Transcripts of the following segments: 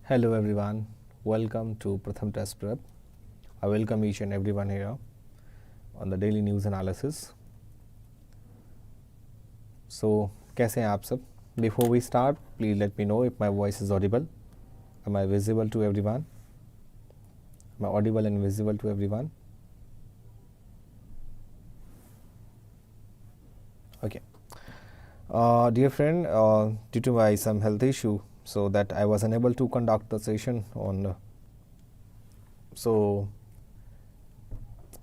Hello everyone, welcome to PRATHAM Test Prep. I welcome each and everyone here on the daily news analysis. So, कैसे हैं आप सब? Before we start, please let me know if my voice is audible. Am I visible to everyone? Am I audible and visible to everyone? Okay. Dear friend, due to my some health issue, so that I was unable to conduct the session on. So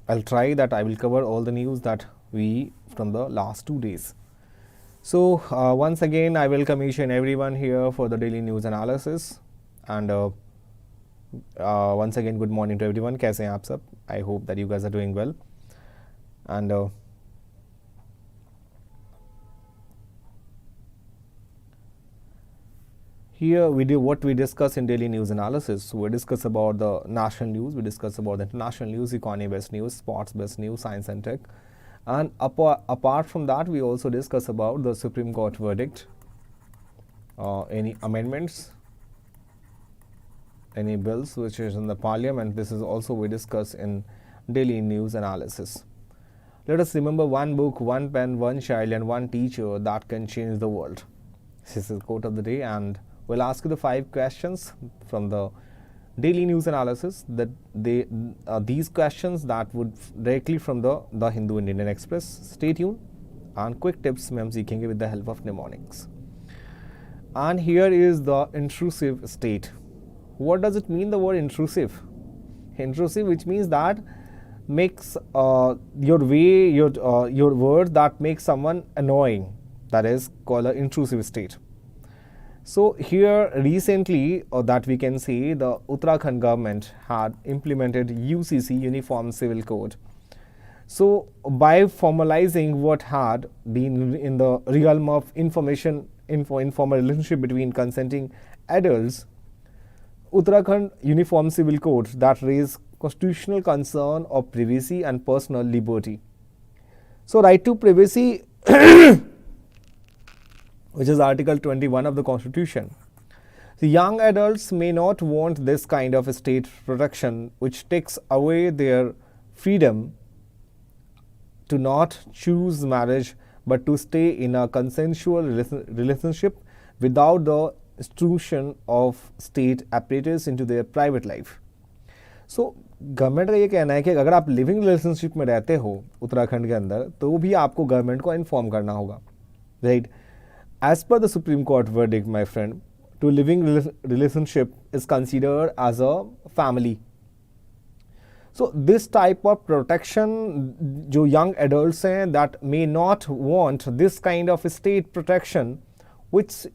I'll try that I will cover all the news that we from the last 2 days. So once again, I welcome each and everyone here for the daily news analysis. And once again, good morning to everyone. कैसे हैं आप सब? I hope that you guys are doing well. And here we do what we discuss in daily news analysis. So we discuss about the national news, we discuss about the international news, economy-based news, sports-based news, science and tech. And apart from that, we also discuss about the Supreme Court verdict, any amendments, any bills which is in the parliament. This is also we discuss in daily news analysis. Let us remember one book, one pen, one child and one teacher that can change the world. This is the quote of the day, and we'll ask you the 5 questions from the daily news analysis. That these questions that would directly from the Hindu and Indian Express. Stay tuned, and quick tips में हम सीखेंगे with the help of mnemonics. And here is the intrusive state. What does it mean, the word intrusive? Intrusive, which means that makes your words that make someone annoying. That is called an intrusive state. So here recently, that we can say, the Uttarakhand government had implemented UCC, Uniform Civil Code. So by formalizing what had been in the realm of informal relationship between consenting adults, Uttarakhand Uniform Civil Code that raised constitutional concern of privacy and personal liberty. So right to privacy which is Article 21 of the Constitution. The young adults may not want this kind of a state protection which takes away their freedom to not choose marriage but to stay in a consensual relationship without the intrusion of state apparatus into their private life. So government का ये कहना है कि अगर आप living relationship में रहते हो उत्तराखंड के अंदर, तो भी आपको गवर्नमेंट को इन्फॉर्म करना होगा, right? As per the Supreme Court verdict, my friend, to living relationship is considered as a family. So this type of protection, जो young adults हैं, that may not want this kind of state protection, which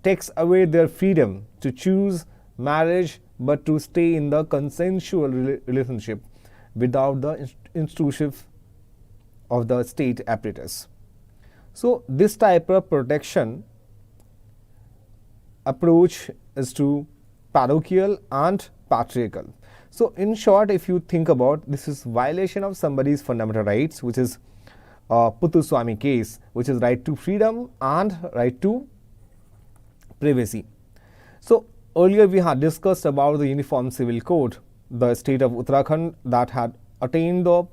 takes away their freedom to choose marriage, but to stay in the consensual relationship without the intrusive of the state apparatus. So this type of protection approach is to parochial and patriarchal. So in short, if you think about, this is violation of somebody's fundamental rights, which is Puttu-Swami case, which is right to freedom and right to privacy. So earlier we had discussed about the Uniform Civil Code, the state of Uttarakhand that had attained the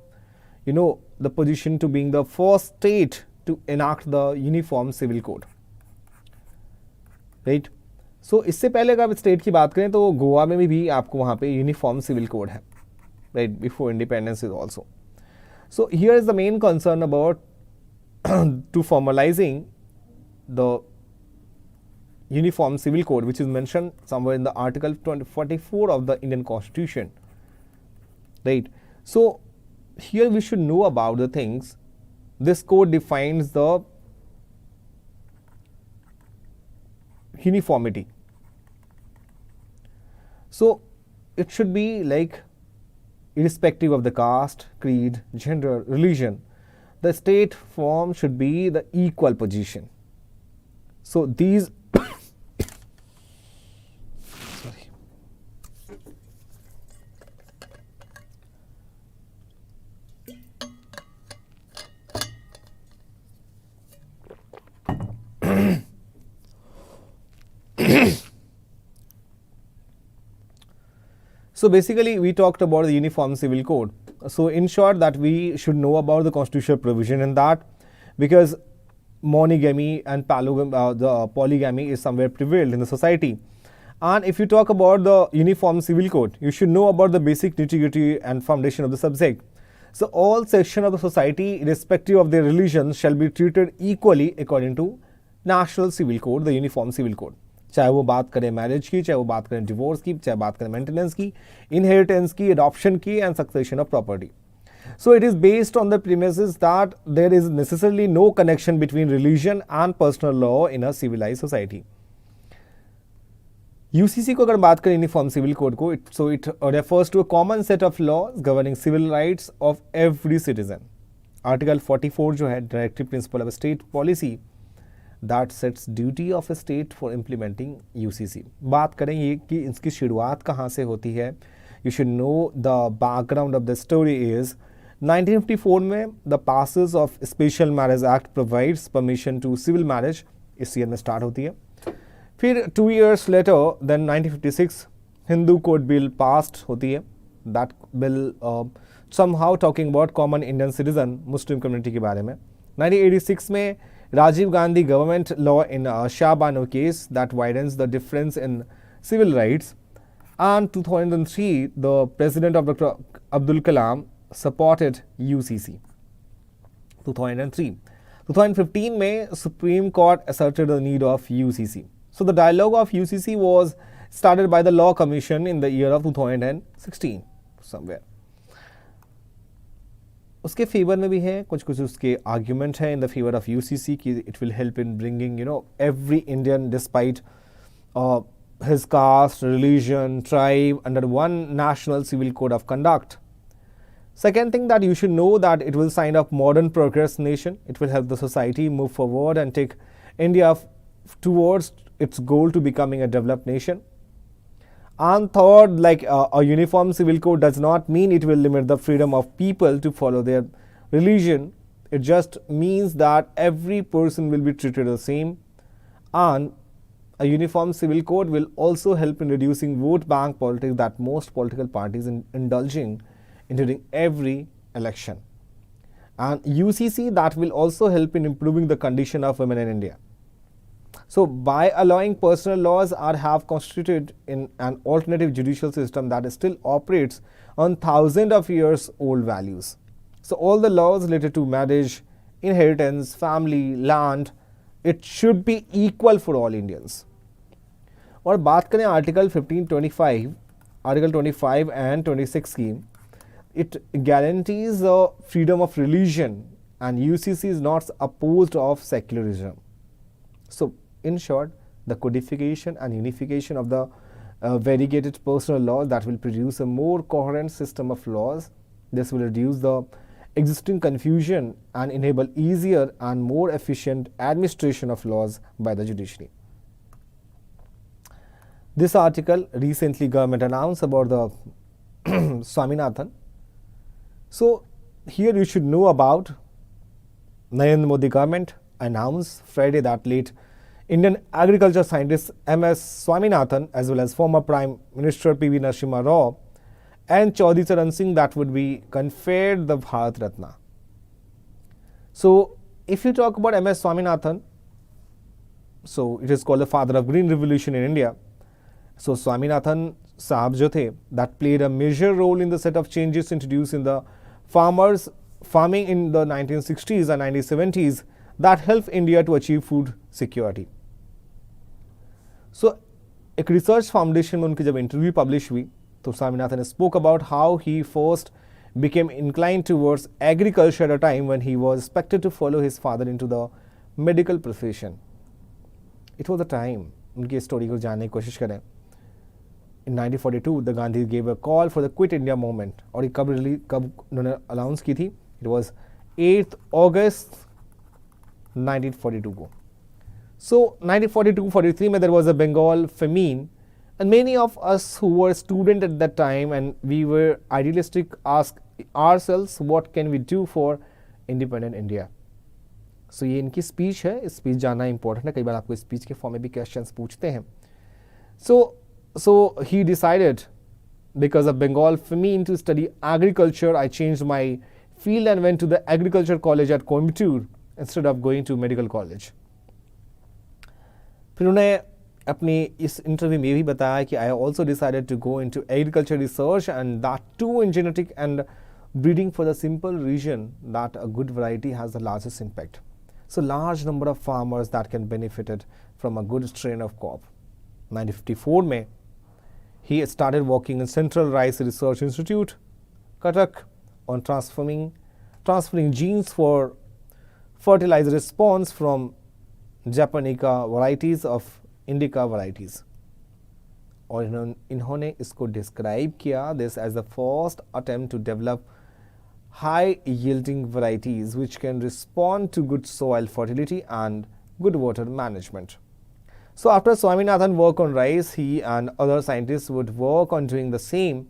the position to being the first state to enact the Uniform Civil Code, right? So इससे पहले अगर आप state की बात करें तो गोवा में भी आपको वहाँ पे यूनिफॉर्म सिविल कोड है, right? Before independence is also. So here is the main concern about to formalizing the Uniform Civil Code, which is mentioned somewhere in the Article 44 of the Indian Constitution, right? So here we should know about the things. This code defines the uniformity. So it should be like irrespective of the caste, creed, gender, religion, the state form should be the equal position. So these So basically we talked about the Uniform Civil Code. So in short, that we should know about the constitutional provision in that, because monogamy and the polygamy is somewhere prevailed in the society. And if you talk about the Uniform Civil Code, you should know about the basic nitty-gritty and foundation of the subject. So all sections of the society, irrespective of their religion, shall be treated equally according to National Civil Code, the Uniform Civil Code. चाहे वो बात करें marriage की, चाहे वो बात करें divorce की, चाहे बात करें मेंटेनेंस की, इनहेरिटेंस की, adoption की, and succession of property. So it is based on the premises that there is necessarily no connection between religion and personal law in a civilized society. UCC को अगर बात करें यूनिफॉर्म सिविल कोड को, so it refers to a common set of laws governing civil rights of every citizen. Article 44 जो है directive principle of state policy that sets duty of a state for implementing UCC. बात करें ये कि इसकी शुरुआत कहाँ से होती है. You should know the background of the story is 1954 में the passage of Special Marriage Act provides permission to civil marriage, इस ईयर में स्टार्ट होती है. फिर 2 years later, then 1956 Hindu code bill passed होती है. That bill somehow talking about common Indian citizen, Muslim community के बारे में. 1986 में Rajiv Gandhi government law in Shah Bano case that widens the difference in civil rights. And 2003, the president of Dr. Abdul Kalam supported UCC. 2003. 2015 में Supreme Court asserted the need of UCC. So the dialogue of UCC was started by the Law Commission in the year of 2016 somewhere. उसके favour में भी है, कुछ उसके argument है in the favour of UCC कि it will help in bringing every Indian despite his caste, religion, tribe under one national civil code of conduct. Second thing that you should know that it will sign up modern progress nation. It will help the society move forward and take India towards its goal to becoming a developed nation. And third, like a uniform civil code does not mean it will limit the freedom of people to follow their religion. It just means that every person will be treated the same. And a uniform civil code will also help in reducing vote bank politics that most political parties indulging in during every election. And UCC that will also help in improving the condition of women in India. So by allowing personal laws are have constituted in an alternative judicial system that still operates on thousands of years old values. So all the laws related to marriage, inheritance, family, land, it should be equal for all Indians. और बात करें article 1525, article 25 and 26 की, it guarantees the freedom of religion and UCC is not opposed of secularism. So in short, the codification and unification of the variegated personal laws that will produce a more coherent system of laws. This will reduce the existing confusion and enable easier and more efficient administration of laws by the judiciary. This article recently government announced about the Swaminathan. So here you should know about Narendra Modi government announced Friday that late Indian agriculture scientist M.S. Swaminathan as well as former Prime Minister P.V. Narasimha Rao and Chaudhry Charan Singh that would be conferred the Bharat Ratna. So if you talk about M.S. Swaminathan, so it is called the father of Green Revolution in India. So Swaminathan Sahab jo the, that played a major role in the set of changes introduced in the farming in the 1960s and 1970s that helped India to achieve food security. So एक research foundation में उनकी जब interview publish हुई तो Swaminathan spoke about how he first became inclined towards agriculture at a time when he was expected to follow his father into the medical profession. It was the time. उनकी story को जानने की कोशिश करें. In 1942, the Gandhi gave a call for the Quit India movement. और ये कब उन्होंने announce की थी? It was 8th August 1942 को. So 1942-43 में there was a Bengal famine and many of us who were students at that time and we were idealistic asked ourselves what can we do for independent India. So ये इनकी speech है, इस speech जानना important है, कई बार आपको speech के form में भी questions पूछते हैं. So he decided because of Bengal famine to study agriculture, I changed my field and went to the agriculture college at Coimbatore instead of going to medical college. फिर उन्हें अपनी इस interview में भी बताया कि I also decided to go into agriculture research and that too in genetic and breeding for the simple reason that a good variety has the largest impact. So large number of farmers that can benefited from a good strain of crop. 1954 में he started working in Central Rice Research Institute, Cuttack, on transferring genes for fertilizer response from Japonica varieties of Indica varieties. और इन्होंने इसको describe किया this as the first attempt to develop high yielding varieties which can respond to good soil fertility and good water management. So after Swaminathan work on rice, he and other scientists would work on doing the same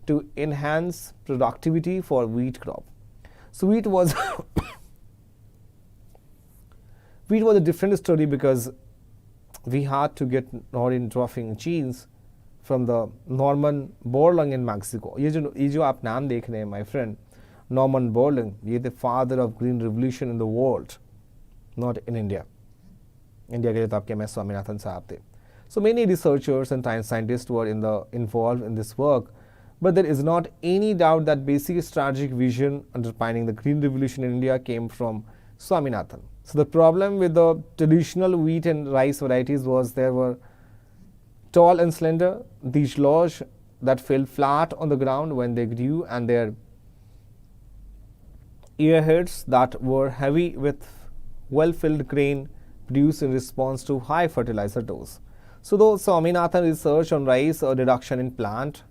to enhance productivity for wheat crop. So wheat was a different story because we had to get Northern dwarfing genes from the Norman Borlaug in Mexico. ये जो आप नाम देख रहे हैं, my friend, Norman Borlaug, ये the father of green revolution in the world, not in India. India के लिए तो आपके MS Swaminathan साहब थे. So many researchers and scientists were involved in this work, but there is not any doubt that basic strategic vision underpinning the green revolution in India came from Swaminathan. So the problem with the traditional wheat and rice varieties was they were tall and slender, these large that fell flat on the ground when they grew, and their earheads that were heavy with well-filled grain produced in response to high fertilizer dose. So though Swaminathan research on rice or reduction in plant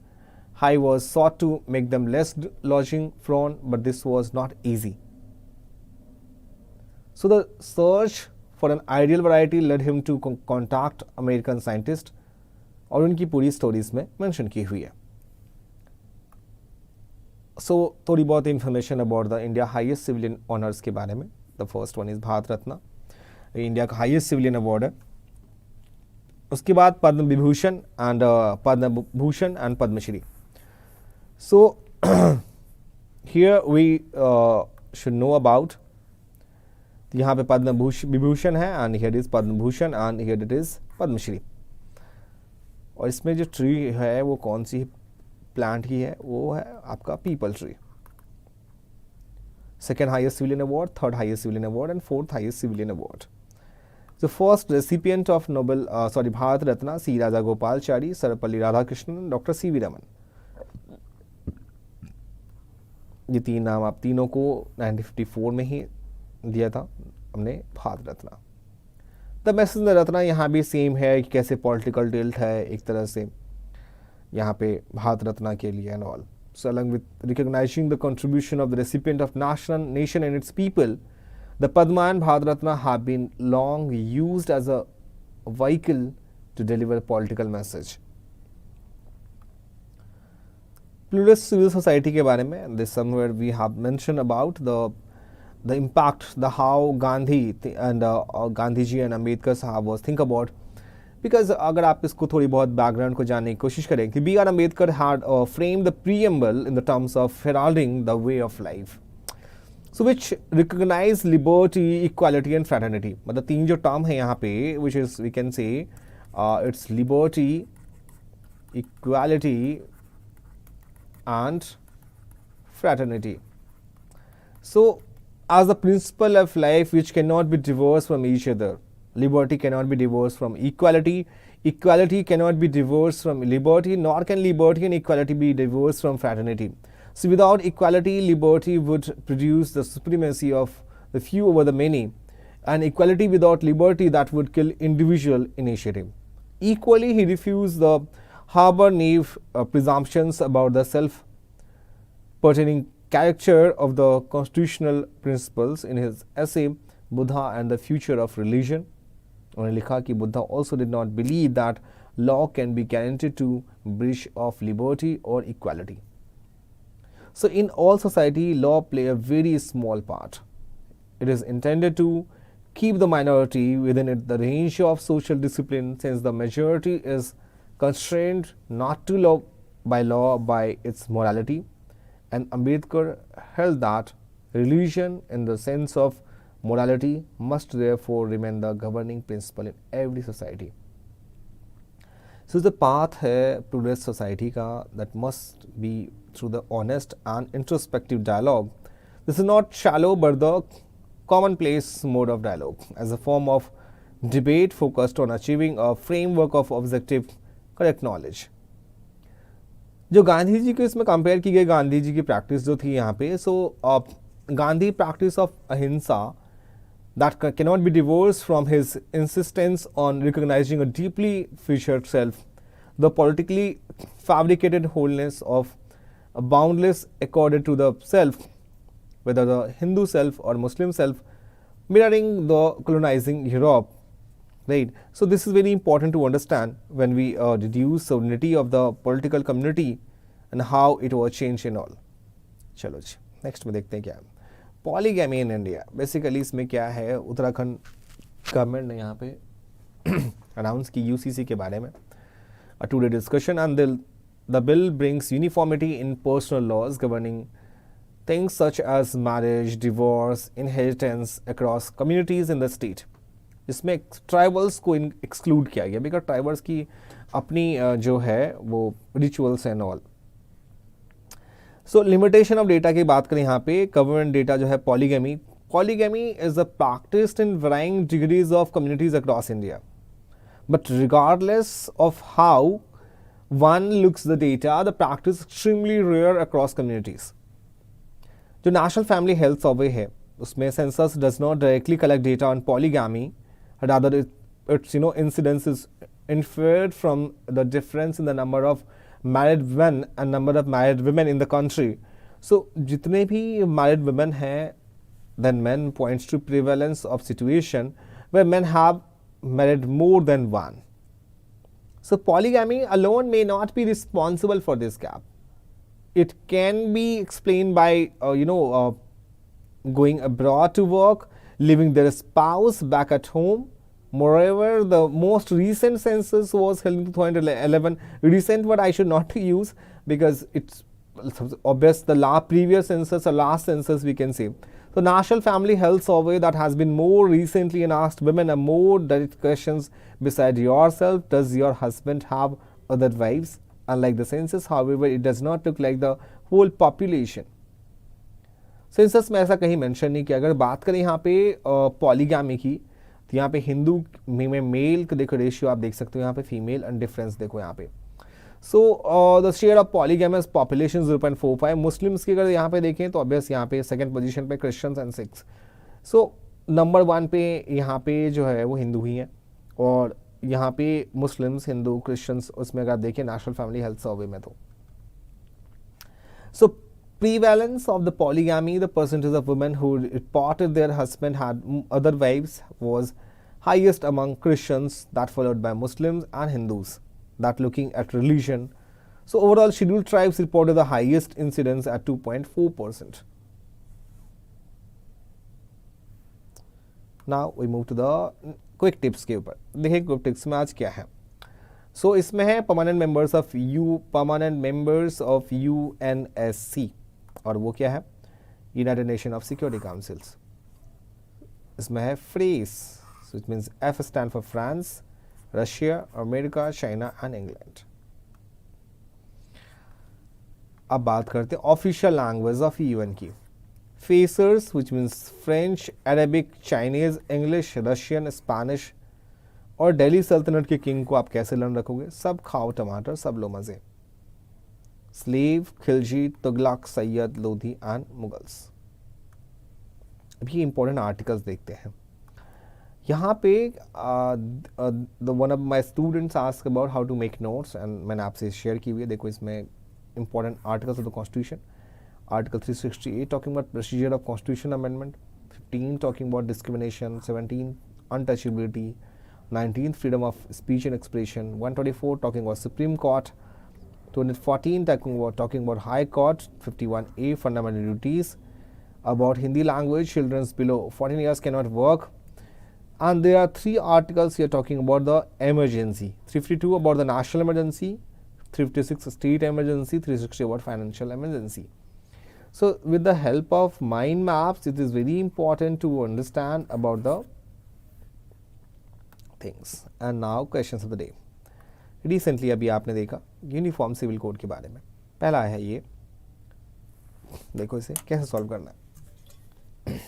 high was sought to make them less lodging prone, but this was not easy. So the search for an ideal variety led him to contact American scientists और उनकी पूरी stories में mention की हुई है. So थोड़ी बहुत information about the India highest civilian honours के बारे में. The first one is Bharat Ratna, India का हाईएस्ट सिविलियन अवार्ड है. उसके बाद Padma Vibhushan and Padma Shri. So here we should know about, यहाँ पे पद्म विभूषण है and here is Padma Bhushan and here it is Padma Shri. और इसमें जो ट्री है वो कौन सी प्लांट की है, वो है आपका peepal tree. Second highest civilian award, third highest civilian award and fourth highest civilian award. The first recipient of Nobel Bharat Ratna C Rajagopalachari, Sarvepalli Radhakrishnan, doctor C V Raman. ये तीन नाम आप तीनों को 1954 में ही दिया था हमने भारत रत्न. द मैसेज रत्न यहाँ भी सेम है कि कैसे पॉलिटिकल टिल्ट है एक तरह से यहाँ पे भारत रत्न के लिए and all. So along with recognizing the contribution of the recipient of nation and its people, the Padma and Bharat Ratna have been long used as a vehicle to deliver a political message. Pluralist civil society के बारे में, this somewhere we have mentioned about the impact, the how Gandhi and Gandhi ji and Ambedkar sahab was think about. Because अगर आप इसको थोड़ी बहुत background को जानने की कोशिश करें कि B.R. Ambedkar had framed the preamble in the terms of heralding the way of life, so which recognize liberty, equality and fraternity. मतलब तीन जो टर्म है यहाँ पे, which is we can say it's liberty, equality and fraternity. So as the principle of life which cannot be divorced from each other. Liberty cannot be divorced from equality. Equality cannot be divorced from liberty, nor can liberty and equality be divorced from fraternity. So without equality, liberty would produce the supremacy of the few over the many, and equality without liberty, that would kill individual initiative. Equally, he refused the harbor naive presumptions about the self-pertaining character of the constitutional principles in his essay Buddha and the Future of Religion. उन्होंने लिखा कि Buddha also did not believe that law can be guaranteed to breach of liberty or equality. So in all society, law play a very small part. It is intended to keep the minority within the range of social discipline, since the majority is constrained not to by law by its morality, and Ambedkar held that religion in the sense of morality must therefore remain the governing principle in every society. So the path है progress society का that must be through the honest and introspective dialogue. This is not shallow but the commonplace mode of dialogue as a form of debate focused on achieving a framework of objective correct knowledge. जो गांधी जी को इसमें compare की गई गांधी जी की practice जो थी यहाँ पे, सो गांधी प्रैक्टिस ऑफ अहिंसा that cannot be divorced from his insistence on recognizing a deeply featured self, the politically fabricated wholeness of a boundless accorded to the self, whether the Hindu self or Muslim self, mirroring the colonizing Europe. Right. So this is very important to understand when we reduce sovereignty of the political community and how it was changed in all. चलो जी next में देखते हैं क्या है polygamy in India. Basically इसमें क्या है, Uttarakhand government ने यहाँ पे अनाउंस की यूसीसी के बारे में a two-day discussion, and the bill brings uniformity in personal laws governing things such as marriage, divorce, inheritance across communities in the state. इसमें ट्राइबल्स को एक्सक्लूड किया गया बिकॉज ट्राइबल्स की अपनी जो है वो rituals and all. So limitation of data की बात करें यहाँ पे, गवर्नमेंट डेटा जो है polygamy. Polygamy is a practised in varying degrees of communities across India, but regardless of how one looks the data, the practice extremely rare across communities. जो national family health survey है उसमें census does not directly collect data on polygamy, rather its incidence is inferred from the difference in the number of married men and number of married women in the country. So जितने भी married women हैं, then men points to prevalence of situation where men have married more than one. So polygamy alone may not be responsible for this gap. It can be explained by going abroad to work, leaving their spouse back at home. Moreover, the most recent census was held in 2011. Recent word I should not use because it's obvious the previous census or last census we can say. So National Family Health Survey that has been more recently and asked women a more direct questions beside yourself. Does your husband have other wives? Unlike the census, however, it does not look like the whole population. Census में ऐसा कहीं mention नहीं किया. अगर बात करें यहाँ पे पॉलीगैमी की, तो यहाँ पे हिंदू में मेल का देखो रेशियो आप देख सकते हो, यहाँ पे फीमेल एंड डिफरेंस देखो यहाँ पे. So the share of polygamous population 0.45. Muslims की अगर यहाँ पे देखें तो ऑब्वियस यहाँ पे सेकंड पोजीशन पे क्रिश्चियंस एंड 6. सो नंबर 1 पे यहाँ पे जो है वो हिंदू ही हैं, और यहाँ पे मुस्लिम्स, हिंदू, क्रिश्चियंस उसमें अगर देखें नेशनल फैमिली हेल्थ सर्वे में तो. सो prevalence of the polygamy, the percentage of women who reported their husband had other wives was highest among Christians, that followed by Muslims and Hindus, that looking at religion. So overall scheduled tribes reported the highest incidence at 2.4%. Now we move to the quick tips के ऊपर. देखिए quick tips में आज क्या है. So इसमें है permanent members of UNSC, और वो क्या है, United nation of security councils. इसमें है fresh, so it means F stand for France, Russia, America, China and England. अब बात करते हैं ऑफिशियल लैंग्वेज ऑफ यूएन की. Freshers which means French, Arabic, Chinese, English, Russian, Spanish. और दिल्ली सल्तनत के किंग को आप कैसे लर्न रखोगे, सब खाओ टमाटर सब लो मजे. Slave, Khilji, Tughlaq, Sayyid, Lodhi and Mughals. अभी इंपॉर्टेंट आर्टिकल्स देखते हैं. यहाँ पे one of my students ask about how to make notes and मैंने आपसे शेयर की हुई है. देखो इसमें important articles of the constitution. Article 368 talking about procedure of constitution amendment, 15 talking about discrimination, 17 untouchability, 19 freedom of speech and expression, 124 talking about supreme court, 214 talking about High Court, 51A fundamental duties, about Hindi language, children below 14 years cannot work, and there are 3 articles here talking about the emergency. 352 about the national emergency, 356 state emergency, 360 about financial emergency. So with the help of mind maps, it is very important to understand about the things. And now questions of the day. Recently अभी आपने देखा uniform civil code के बारे में. पहला है ये, देखो इसे कैसे सॉल्व करना है.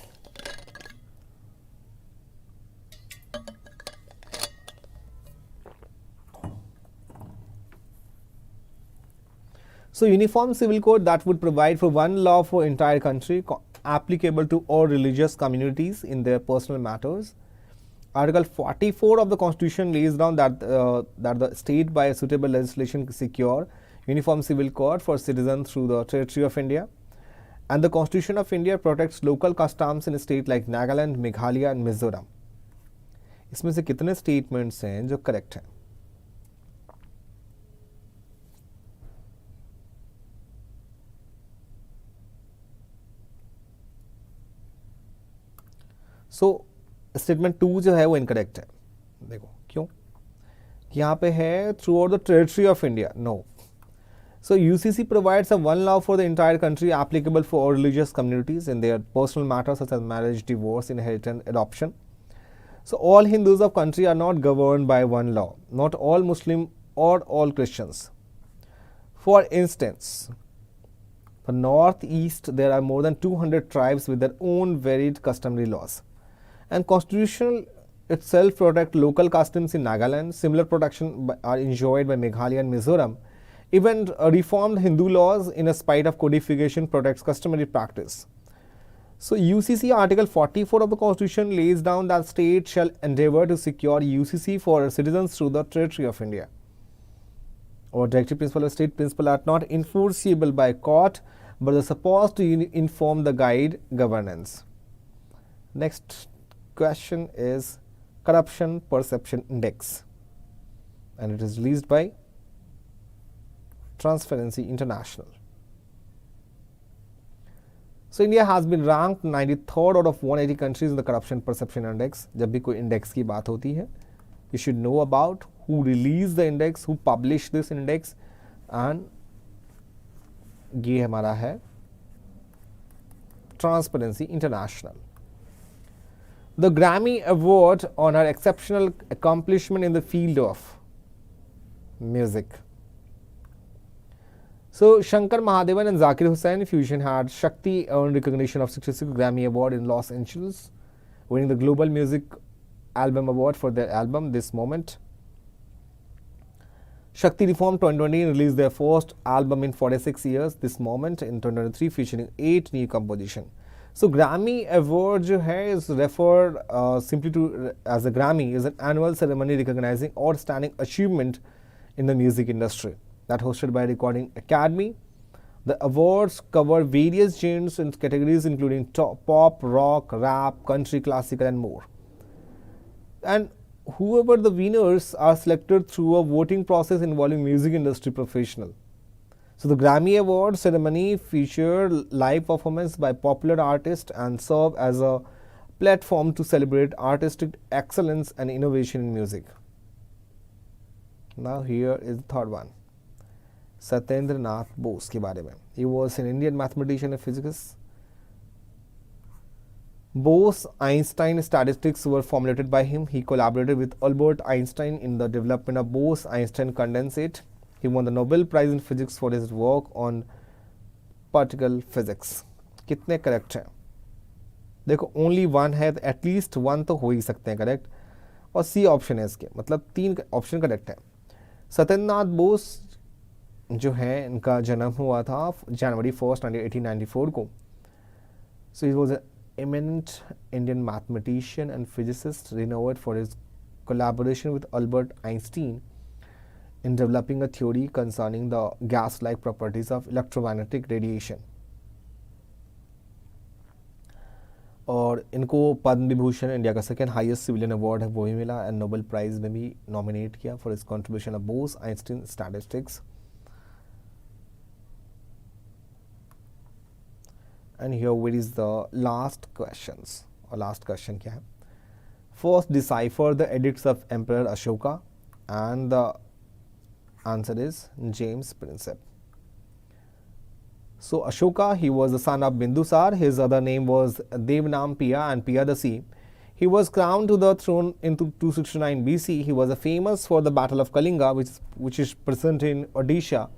So uniform civil code that would provide for one law for entire country applicable to all religious communities in their personal matters. Article 44 of the Constitution lays down that the state by suitable legislation secure uniform civil code for citizens through the territory of India. And the Constitution of India protects local customs in a state like Nagaland, Meghalaya and Mizoram. इसमें से कितने statements हैं जो correct हैं? So statement 2 जो है वो incorrect है. देखो क्यों, यहाँ पे है throughout the territory of India. No. So UCC provides a one law for the entire country applicable for all religious communities in their personal matters such as marriage, divorce, inheritance, adoption. So all Hindus of country are not governed by one law, not all Muslim or all Christians. For instance, for northeast there are more than 200 tribes with their own varied customary laws. And constitution itself protect local customs in Nagaland. Similar protection are enjoyed by Meghalaya and Mizoram. Even reformed Hindu laws in a spite of codification protects customary practice. So UCC Article 44 of the Constitution lays down that state shall endeavour to secure UCC for citizens through the territory of India. Or directive principle or state principle are not enforceable by court, but are supposed to inform the guide governance. Next question is Corruption Perception Index, and it is released by Transparency International. So India has been ranked 93rd out of 180 countries in the Corruption Perception Index. जब भी कोई index की बात होती है, you should know about who released the index, who published this index, and ये हमारा है Transparency International. The Grammy Award on her exceptional accomplishment in the field of music. So Shankar Mahadevan and Zakir Hussain fusion had Shakti earned recognition of 66th Grammy Award in Los Angeles, winning the Global Music Album Award for their album This Moment. Shakti reformed 2020 and released their first album in 46 years, This Moment, in 2023, featuring 8 new compositions. So Grammy Award जो है is referred simply to as a Grammy is an annual ceremony recognizing outstanding achievement in the music industry that hosted by Recording Academy. The awards cover various genres and categories including pop, rock, rap, country, classical and more. And whoever the winners are selected through a voting process involving music industry professionals. So the Grammy Award ceremony featured live performance by popular artists and serve as a platform to celebrate artistic excellence and innovation in music. Now here is the third one. Satyendra Nath Bose के बारे में. He was an Indian mathematician and physicist. Bose-Einstein statistics were formulated by him. He collaborated with Albert Einstein in the development of Bose-Einstein condensate. He won the Nobel Prize in Physics for his work on particle physics. कितने correct हैं? देखो only one है, at least one तो हो ही सकते हैं correct, और C option है इसके, मतलब 3 ऑप्शन करेक्ट है. सत्येंद्र नाथ बोस जो है इनका जन्म हुआ था जनवरी 1, 1894 को. So he was an eminent Indian mathematician and physicist renowned for his collaboration with Albert Einstein in developing a theory concerning the gas-like properties of electromagnetic radiation. और इनको पद्म विभूषण, इंडिया का सेकेंड हाईएस्ट सिविलियन अवार्ड है, वो भी मिला, and Nobel prize में भी nominate किया for his contribution of Bose Einstein statistics. And here where is the last questions, or last question क्या है? First, decipher the edicts of Emperor Ashoka and the Answer is James Prinsep. So Ashoka, he was the son of Bindusar. His other name was Devanampiya and Piyadasi. He was crowned to the throne in 269 BC. He was famous for the Battle of Kalinga, which is present in Odisha,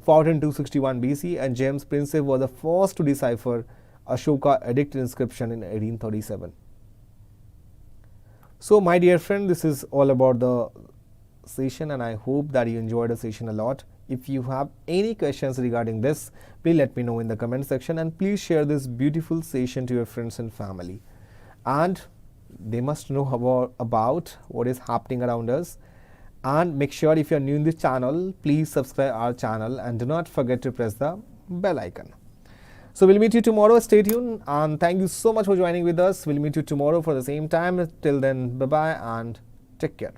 fought in 261 BC, and James Prinsep was the first to decipher Ashoka edict inscription in 1837. So my dear friend, this is all about the session, and I hope that you enjoyed the session a lot. If you have any questions regarding this, please let me know in the comment section, and please share this beautiful session to your friends and family. And they must know about what is happening around us. And make sure, if you are new in this channel, please subscribe our channel and do not forget to press the bell icon. So we'll meet you tomorrow. Stay tuned, and thank you so much for joining with us. We'll meet you tomorrow for the same time. Till then, bye bye and take care.